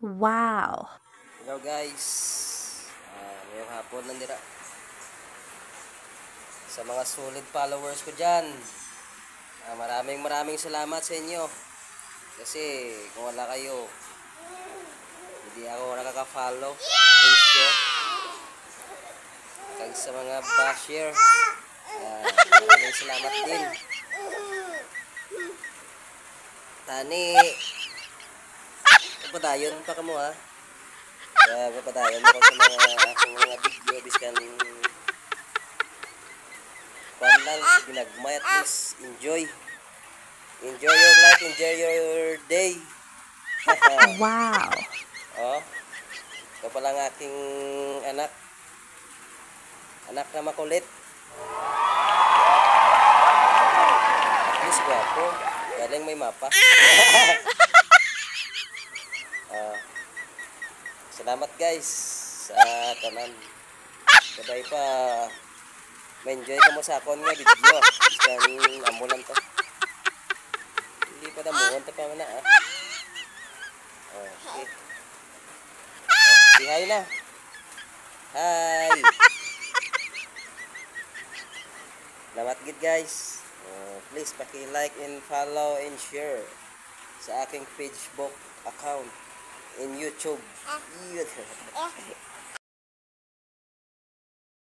Wow. Hello guys, ngayong hapon nandira sa mga solid followers ko dyan. Maraming salamat sa inyo kasi kung wala kayo hindi ako nakaka-follow and share. Kag sa mga basher, maraming salamat din. Tani padayon pa kamo ha. Padayon ako sa mga akong mga video biskan kwan lang ginagmay, at least enjoy your life, enjoy your day. Wow. Oh, ito pala ang aking anak na makulit, at least gwapo, galing may mapa. Ah, salamat guys sa tanan. Sabay pa ma-enjoy ka mo sa akon nga video biskan amulan to, hindi pa damuhan to pa na okay. Hi na. Hi. Salamat gid guys. Please paki-like and follow and share sa aking Facebook account in YouTube.